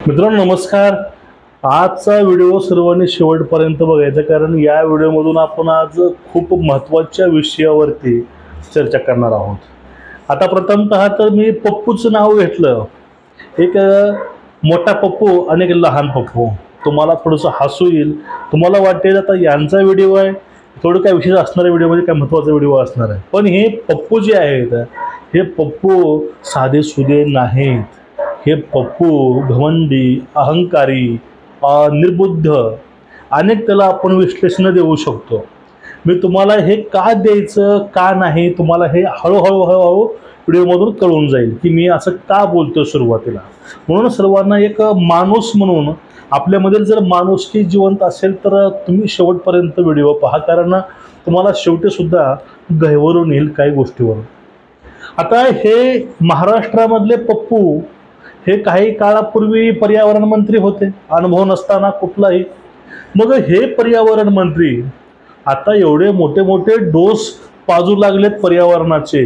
मित्रांनो नमस्कार. आजचा व्हिडिओ सर्वांनी शेवटपर्यंत बघायचा, कारण या व्हिडिओमधून आपण आज खूप महत्त्वाच्या विषयावरती चर्चा करणार आहोत. आता प्रथमतः तर मी पप्पूचं नाव घेतलं. एक मोठा पप्पू आणि एक लहान पप्पू. तुम्हाला थोडंसं हसू येईल, तुम्हाला वाटेल आता यांचा व्हिडिओ आहे, थोडं काय विशेष असणाऱ्या व्हिडिओमध्ये काय महत्त्वाचा व्हिडिओ असणार आहे. पण हे पप्पू जे आहेत, हे पप्पू साधेसुधे नाहीत. हे पप्पू घमंडी, अहंकारी, निर्बुद्ध, अनेक त्याला आपण विश्लेषण देऊ शकतो. मी तुम्हाला हे का द्यायचं का नाही, तुम्हाला हे हळूहळू व्हिडिओमधून कळून जाईल की मी असं का बोलतो सुरुवातीला. म्हणून सर्वांना एक माणूस म्हणून आपल्यामध्ये जर माणुसकी जिवंत असेल तर तुम्ही शेवटपर्यंत व्हिडिओ पहा, कारण तुम्हाला शेवटीसुद्धा गहिवरून येईल काही गोष्टीवर. आता हे महाराष्ट्रामधले पप्पू हे काही काळापूर्वी पर्यावरण मंत्री होते, अनुभव नसताना कुठलाही. मग हे पर्यावरण मंत्री आता एवढे मोठे मोठे डोस पाजू लागलेत पर्यावरणाचे.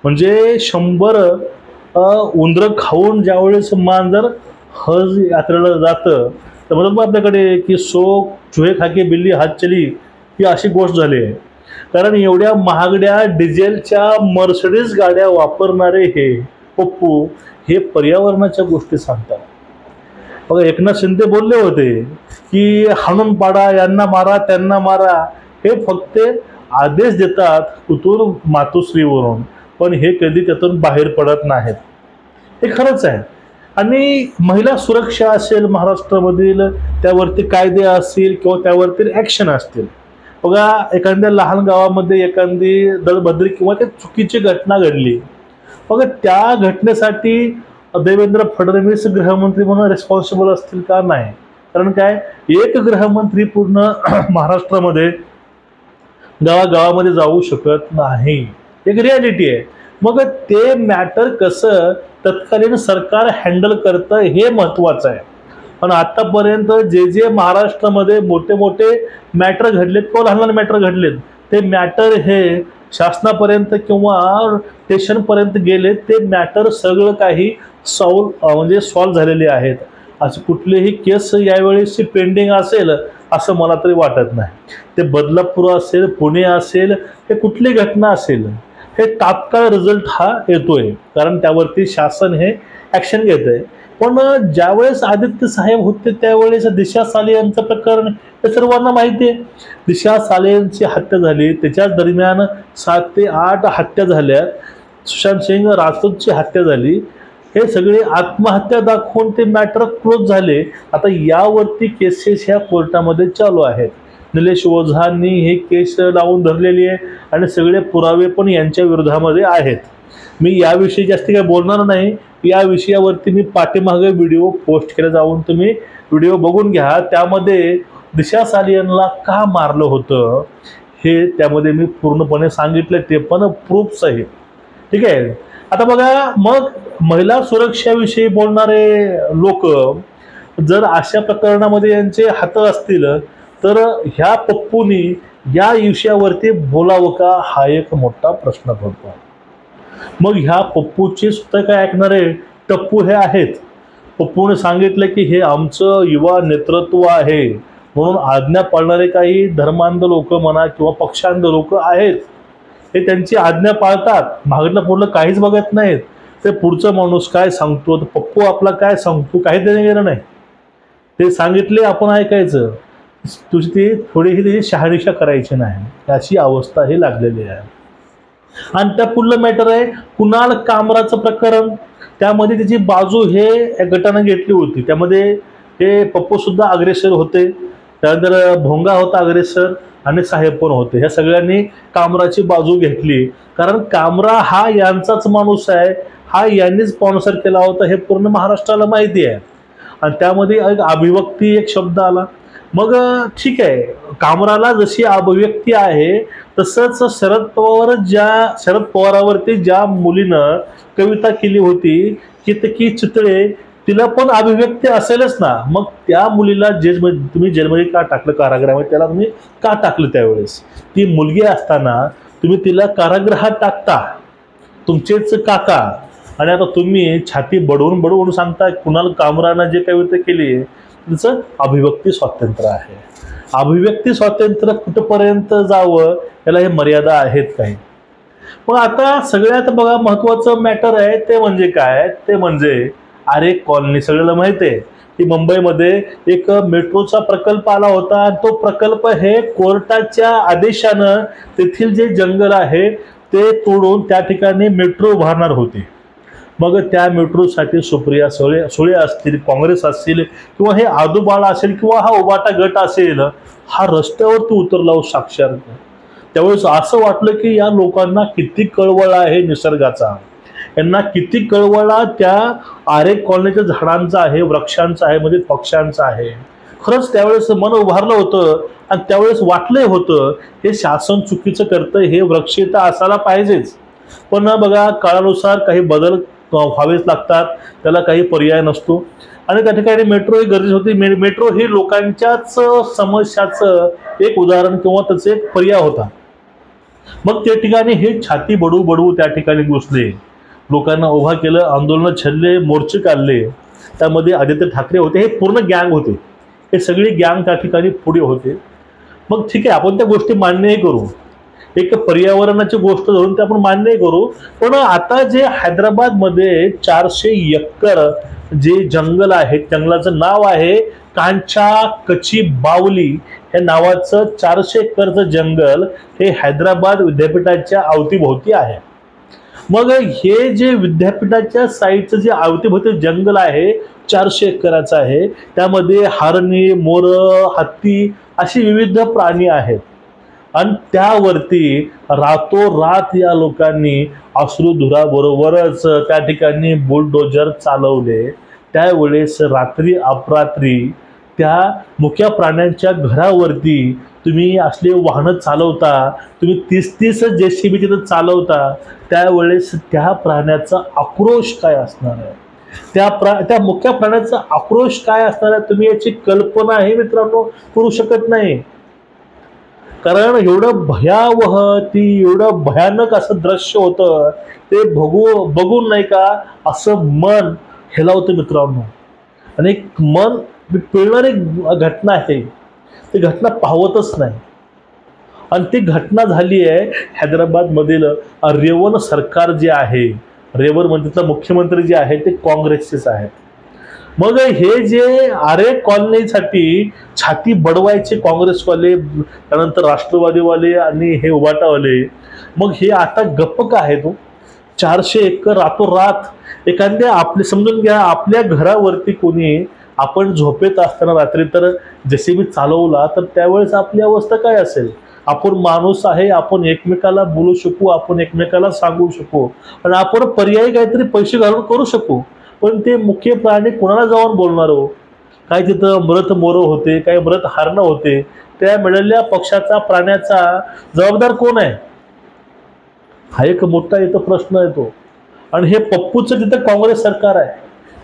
म्हणजे 100 उंदरं खाऊन ज्यावेळेस मांजर हज यात्रेला जातं तर म्हणतात आपल्याकडे की सो चूहे खाके बिल्ली हात चली, ही अशी गोष्ट झाली आहे. कारण एवढ्या महागड्या डिझेलच्या मर्सिडीज गाड्या वापरणारे हे पप्पू हे पर्यावरणाच्या गोष्टी सांगतात. बघा, एकनाथ शिंदे बोलले होते की हाणून पाडा, यांना मारा त्यांना मारा. हे फक्त आदेश देतात कुतूर मातोश्रीवरून, पण हे कधी त्यातून बाहेर पडत नाहीत. हे खरंच आहे. आणि महिला सुरक्षा असेल महाराष्ट्रामधील, त्यावरती कायदे असतील किंवा त्यावरती ॲक्शन असतील. बघा, एखाद्या लहान गावामध्ये एखादी दळभद्री किंवा त्या चुकीची घटना घडली, बघा त्या घटनेसाठी देवेंद्र फडणवीस गृहमंत्री म्हणून रिस्पॉन्सिबल असतील का? नाही. कारण काय, एक गृहमंत्री पूर्ण महाराष्ट्रामध्ये गावागावामध्ये जाऊ शकत नाही. एक रियालिटी आहे. मग ते मॅटर कसं तत्कालीन सरकार हँडल करतं हे महत्त्वाचं आहे. पण आतापर्यंत जे महाराष्ट्रामध्ये मोठे मोठे मॅटर घडलेत किंवा लहान लहान मॅटर घडलेत, ते मॅटर हे शासनापर्यंत किंवा स्टेशनपर्यंत गेले, ते मॅटर सगळं काही सॉल्व झालेले आहेत. असे कुठलेही केस यावेळेस पेंडिंग असेल असं मला तरी वाटत नाही. ते बदलापूर असेल, पुणे असेल, हे कुठली घटना असेल, हे तात्काळ रिझल्ट हा येतोय, कारण त्यावरती शासन हे ॲक्शन घेत आहे. पण ज्यावेळेस आदित्य साहेब होते त्यावेळेस दिशा साले यांचं प्रकरण हे सर्वांना माहिती आहे. दिशा साले यांची हत्या झाली, त्याच्याच दरम्यान 7 ते 8 हत्या झाल्या. सुशांत सिंग राजपूतची हत्या झाली. हे सगळे आत्महत्या दाखवून ते मॅटर क्लोज झाले. आता यावरती केसेस ह्या कोर्टामध्ये चालू आहेत. निलेश ओझांनी हे केस लावून धरलेली आहे आणि सगळे पुरावे पण यांच्या विरोधामध्ये आहेत. मी याविषयी जास्त काही बोलणार नाही. या विषयावरती मी पाठीमागे व्हिडिओ पोस्ट केला, जाऊन तुम्ही व्हिडिओ बघून घ्या. त्यामध्ये दिशा साले यांना का मारलं होतं हे त्यामध्ये मी पूर्णपणे सांगितलं, ते पण प्रूफ सहित. ठीक आहे. आता बघा, मग महिला सुरक्षाविषयी बोलणारे लोक जर अशा प्रकरणामध्ये यांचे हात असतील तर ह्या पप्पूनी या विषयावरती बोलावं का, हा एक मोठा प्रश्न पडतो. मग ह्या पप्पूचे सुद्धा काय ऐकणारे टप्पू हे आहेत. पप्पूने सांगितलं की हे आमचं युवा नेतृत्व आहे, म्हणून आज्ञा पाळणारे काही धर्मांध लोक म्हणा किंवा पक्षांध लोक आहेत, हे त्यांची आज्ञा पाळतात, मागलं पुढलं काहीच बघत नाहीत. ते पुढचा माणूस काय सांगतो, पप्पू आपला काय सांगतो, काही देणं घेणं नाही. ते सांगितले आपण ऐकायचं, तुझी ती थोडीही त्याची शहानिशा करायची नाही, अशी अवस्था ही लागलेली आहे. आणि त्या पुढलं मॅटर आहे कुणाल कामराचं प्रकरण. त्यामध्ये त्याची बाजू हे गटानं घेतली होती. त्यामध्ये हे पप्पू सुद्धा अग्रेसर होते, त्यानंतर भोंगा होता अग्रेसर आणि साहेब पण होते. ह्या सगळ्यांनी कामराची बाजू घेतली, कारण कामरा हा यांचाच माणूस आहे, हा यांनीच स्पॉन्सर केला होता, हे पूर्ण महाराष्ट्राला माहिती आहे. आणि त्यामध्ये एक अभिव्यक्ती एक शब्द आला. मग ठीक आहे, कामराला जशी अभिव्यक्ती आहे तसंच शरद पवारावरती ज्या मुलीनं कविता केली होती की चितळे, तिला पण अभिव्यक्ती असेलच ना. मग त्या मुलीला तुम्ही जेलमध्ये का टाकलं, कारागृहामध्ये त्याला तुम्ही का टाकलं? त्यावेळेस ती मुलगी असताना तुम्ही तिला कारागृहात टाकता, तुमचेच काका आणि आता तुम्ही छाती बडवून बडवून सांगता कुणाल कामरानं जे काही ते केली त्याचं अभिव्यक्ती स्वातंत्र्य आहे. अभिव्यक्ती स्वातंत्र्य कुठपर्यंत जावं याला हे मर्यादा आहेत काही. मग आता सगळ्यात बघा महत्वाचं मॅटर आहे ते म्हणजे काय, ते म्हणजे आरे कॉलनी. सगळ्याला माहिती आहे की मुंबईमध्ये एक मेट्रोचा प्रकल्प आला होता आणि तो प्रकल्प हे कोर्टाच्या आदेशानं तेथील जे जंगल आहे ते तोडून त्या ठिकाणी मेट्रो उभारणार होते. मग त्या मेट्रोसाठी सुप्रिया सुळे असतील, काँग्रेस असतील किंवा हे आदूबाळा असेल किंवा हा उबाटा गट असेल, हा रस्त्यावरती उतरला हो साक्षात. त्यावेळेस असं वाटलं की या लोकांना किती कळवळा आहे निसर्गाचा, यांना किती कळवळा त्या आरे कॉलनीच्या झाडांचा आहे, वृक्षांचा आहे, म्हणजे पक्ष्यांचा आहे. खरंच त्यावेळेस मन उभारलं होतं आणि त्यावेळेस वाटलंय होतं हे शासन चुकीचं करतं, हे वृक्ष तर असायला पाहिजेच. पण बघा काळानुसार काही बदल व्हावेच लागतात, त्याला काही पर्याय नसतो. आणि त्या ठिकाणी मेट्रो ही गरजेची होती. मेट्रो ही लोकांच्याच समस्याचं एक उदाहरण किंवा त्याचं एक पर्याय होता. मग त्या ठिकाणी हे छाती बडवू बडवू त्या ठिकाणी घुसले, लोकांना उभा केलं, आंदोलन छल्ले, मोर्चे काढले. त्यामध्ये आदित्य ठाकरे होते, हे पूर्ण गँग होते, हे सगळी गँग त्या ठिकाणी पुढे होते. मग ठीक आहे, आपण त्या गोष्टी मान्यही करू, एक पर्यावरणाची गोष्ट धरून ते आपण मान्यही करू. पण आता जे हैदराबादमध्ये 400 एकर जे जंगल आहे, जंगलाचं नाव आहे कांचा कची बावली, हे नावाचं 400 एकरचं जंगल हे हैदराबाद विद्यापीठाच्या अवतीभोवती आहे. मग हे जे विद्यापीठाच्या साईडचं जे अवतीभोवती जंगल आहे 400 एकराचं आहे, त्यामध्ये हरणी, मोर, हत्ती अशी विविध प्राणी आहेत. आणि त्यावरती रातोरात या लोकांनी अश्रुधुराबरोबरच त्या ठिकाणी बुलडोजर चालवले. त्यावेळेस रात्री अपरात्री त्या मुक्या प्राण्यांच्या घरावरती तुम्ही असले वाहनं चालवता, तुम्ही 30-30 JCB तिथं चालवता, त्यावेळेस त्या प्राण्याचा आक्रोश काय असणार आहे, त्या मुक्या प्राण्याचा आक्रोश काय असणार आहे, तुम्ही याची कल्पनाही मित्रांनो करू शकत नाही. कारण एवढं भयावह, ती एवढं भयानक असं दृश्य होतं, ते बघून नाही का असं मन हेलावतं मित्रांनो. आणि एक मन पिळणारी घटना आहे, ती घटना पाहतच नाही. आणि ती घटना झाली आहे हैदराबादमधील रेवन सरकार जे आहे, रेवन म्हणजे मुख्यमंत्री जे आहे ते काँग्रेसचेच आहेत. मग हे जे आरे कॉलनीसाठी छाती बडवायचे काँग्रेसवाले, त्यानंतर राष्ट्रवादीवाले आणि हे उबाटावाले, मग हे आता गप्प का आहे तो? 400 एकर रातोरात एखाद्या, आपले समजून घ्या आपल्या घरावरती कोणी, आपण झोपेत असताना रात्री तर JCB चालवला तर त्यावेळेस आपली अवस्था काय असेल? आपण माणूस आहे, आपण एकमेकाला बोलू शकू, आपण एकमेकाला सांगू शकू, आणि आपण पर्यायी काहीतरी पैसे घालून करू शकू. पण ते मुख्य प्राणी कोणाला जाऊन बोलणार हो? काय तिथं मृत मोरं होते, काही मृत हरणं होते, त्या मिळालेल्या पक्षाचा, प्राण्याचा जबाबदार कोण आहे? हा एक मोठा इथं प्रश्न येतो. आणि हे पप्पूचं तिथं काँग्रेस सरकार आहे.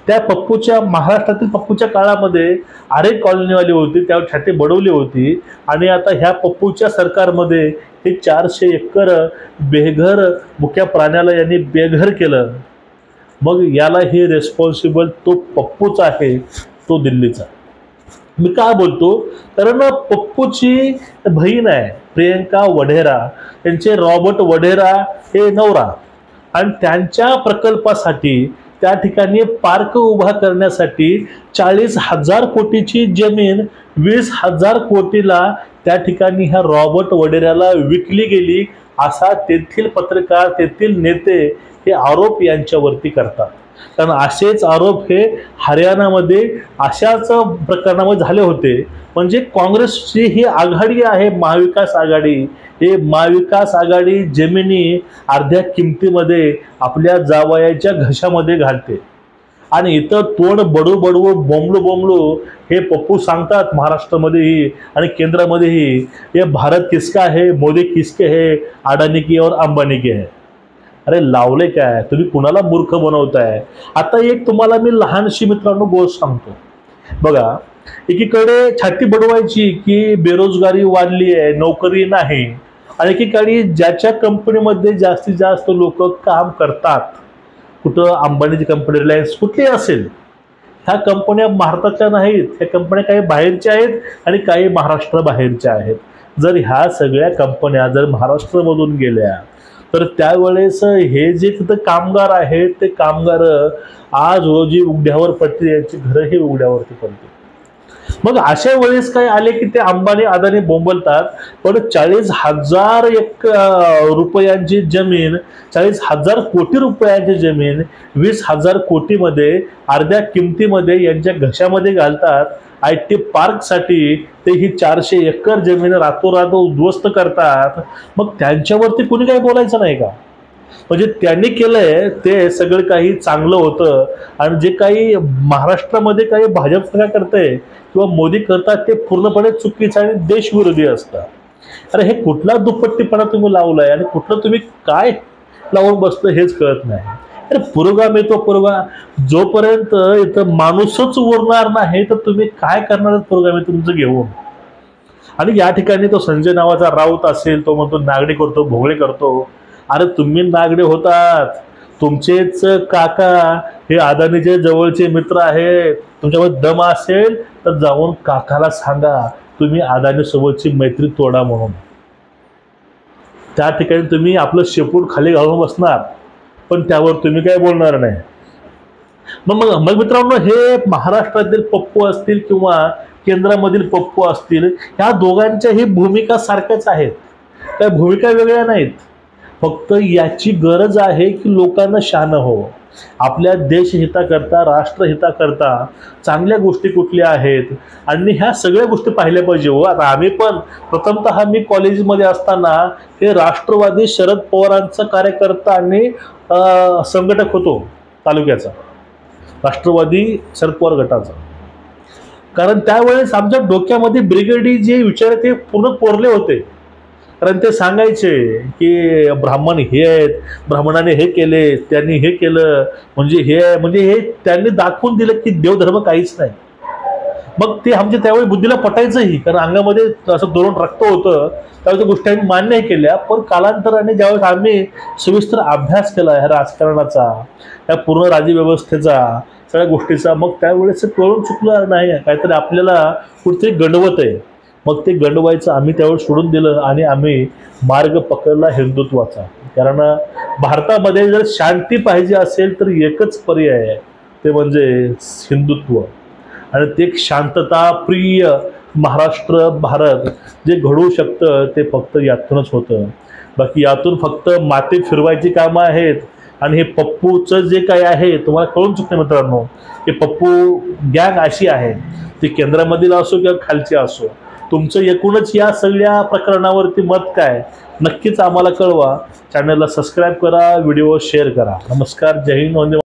त्या पप्पूच्या, महाराष्ट्रातील पप्पूच्या काळामध्ये आरे कॉलनीवाली होती, त्यावर छाती बडवली होती. आणि आता ह्या पप्पूच्या सरकारमध्ये हे 400 एकर बेघर मुक्या प्राण्याला यांनी बेघर केलं. मग याला हे रेस्पॉन्सिबल तो पप्पूच आहे, तो दिल्लीचा. मी काय बोलतो, कारण पप्पूची बहीण आहे प्रियंका वढेरा, त्यांचे रॉबर्ट वढेरा हे नवरा, आणि त्यांच्या प्रकल्पासाठी त्या ठिकाणी पार्क उभा करण्यासाठी 40,000 कोटीची जमीन 20,000 कोटीला त्या ठिकाणी ह्या रॉबर्ट वढेऱ्याला विकली गेली, असा तेथील पत्रकार, तेथील नेते हे आरोप यांच्यावरती करतात. कारण असेच आरोप हे हरियाणामध्ये अशाच प्रकरणामध्ये झाले होते. म्हणजे काँग्रेसची ही आघाडी आहे, महाविकास आघाडी, हे महाविकास आघाडी जमिनी अर्ध्या किमतीमध्ये आपल्या जावयाच्या घशामध्ये घालते. आणि इथं तोंड बडवू बोंबलू हे पप्पू सांगतात महाराष्ट्रामध्येही आणि केंद्रामध्येही, हे भारत किसका है, मोदी किसके है, अडानी की और अंबानी की है. अरे लावले काय, तुम्ही कुणाला मूर्ख बनवताय? आता एक तुम्हाला मी लहानशी मित्रांनो गोष्ट सांगतो. बघा, एकीकडे छाती बडवायची की बेरोजगारी वाढली आहे, नोकरी नाही, आणि एकीकडे ज्याच्या कंपनीमध्ये जास्तीत जास्त लोक काम करतात कुठं अंबानीची कंपनी, रिलायन्स कुठलीही असेल, ह्या कंपन्या भारताच्या नाहीत, ह्या कंपन्या काही बाहेरच्या आहेत आणि काही महाराष्ट्र बाहेरच्या आहेत. जर ह्या सगळ्या कंपन्या जर महाराष्ट्रामधून गेल्या तर त्यावेळेस हे जे तिथं कामगार आहेत ते कामगार आज रोजी उघड्यावर पडतील, यांची घरं हे उघड्यावरती पडतील. मग अशा वेळेस काय आले की ते अंबानी अदानी बोंबलतात, पण 40,000 रुपयांची जमीन, 40,000 कोटी रुपयांची जमीन 20,000 कोटीमध्ये अर्ध्या किमतीमध्ये यांच्या घशामध्ये घालतात. IT पार्कसाठी ते ही 400 एकर जमीन रातोरात उद्ध्वस्त करतात. मग त्यांच्यावरती कुणी काही बोलायचं नाही का? म्हणजे त्यांनी केलंय ते सगळं काही चांगलं होतं आणि जे काही महाराष्ट्रामध्ये काही भाजप सरकार करते किंवा मोदी करतात ते पूर्णपणे चुकीचं आणि देशविरोधी असतं. अरे हे कुठला दुप्पट्टीपणा तुम्ही लावलाय आणि कुठलं तुम्ही काय लावून बसलं हेच कळत नाही. अरे पुरोगामी तो पुरोगा, जोपर्यंत इथं माणूसच उरणार नाही तर तुम्ही काय करणार पुरोगामी तुमचं घेऊन. आणि या ठिकाणी तो संजय नावाचा राऊत असेल, तो म्हणतो नागडे करतो, भोगळे करतो. अरे तुम्ही नागडे होतात, तुमचेच काका हे अदानीचे जवळचे मित्र आहेत. तुमच्यामध्ये दम असेल तर जाऊन काकाला सांगा तुम्ही अदानी सोबतची मैत्री तोडा म्हणून. त्या ठिकाणी तुम्ही आपलं शेपूट खाली घालून बसणार, पण त्यावर तुम्ही काय बोलणार नाही. मग मित्रांनो, हे महाराष्ट्रातील पप्पू असतील किंवा केंद्रामधील पप्पू असतील, ह्या दोघांच्याही भूमिका सारख्याच आहेत, त्या भूमिका वेगळ्या नाहीत. फक्त याची गरज आहे की लोकांना शहाणं हो. आपल्या देशहिताकरता, राष्ट्रहिताकरता चांगल्या गोष्टी कुठल्या आहेत आणि ह्या सगळ्या गोष्टी पाहिल्या पाहिजे हो. आता आम्ही पण प्रथमतः मी कॉलेजमध्ये असताना हे राष्ट्रवादी शरद पवारांचा कार्यकर्ता आणि संघटक होतो तालुक्याचा, राष्ट्रवादी शरद पवार गटाचा. कारण त्यावेळेस आमच्या डोक्यामध्ये ब्रिगेडी जे विचार ते पूर्ण कोरले होते. कारण ते सांगायचे की ब्राह्मण हे आहेत, ब्राह्मणाने हे केले, त्यांनी हे केलं, म्हणजे हे त्यांनी दाखवून दिलं की देवधर्म काहीच नाही. मग ते आमच्या त्यावेळी बुद्धीला पटायचंही, कारण अंगामध्ये असं दोन रक्त होतं. त्यावेळी त्या गोष्टी आम्ही मान्यही केल्या. पण कालांतराने ज्यावेळेस आम्ही सविस्तर अभ्यास केला ह्या राजकारणाचा, या पूर्ण राज्यव्यवस्थेचा, सगळ्या गोष्टीचा, मग त्यावेळेस कळून चुकलं नाही काहीतरी आपल्याला कुठेतरी गंडवत आहे. मग ते गंडवायचं आम्ही त्यावेळेस सोडून दिलं आणि आम्ही मार्ग पकडला हिंदुत्वाचा. कारण भारतामध्ये जर शांती पाहिजे असेल तर एकच पर्याय आहे, ते म्हणजे हिंदुत्व. आणि ते एक शांतता प्रिय महाराष्ट्र, भारत जे घडवू शकतं ते फक्त यातूनच होतं. बाकी यातून फक्त माती फिरवायची कामं आहेत. आणि हे पप्पूचं जे काय आहे तुम्हाला कळून चुकतं मित्रांनो, हे पप्पू गँग अशी आहे, ती केंद्रामधील असो किंवा खालची असो. तुमचं एकूणच या सगळ्या प्रकरणावरती मत काय नक्कीच आम्हाला कळवा. चॅनलला सबस्क्राईब करा, व्हिडिओ शेअर करा. नमस्कार, जय हिंद, वंदे.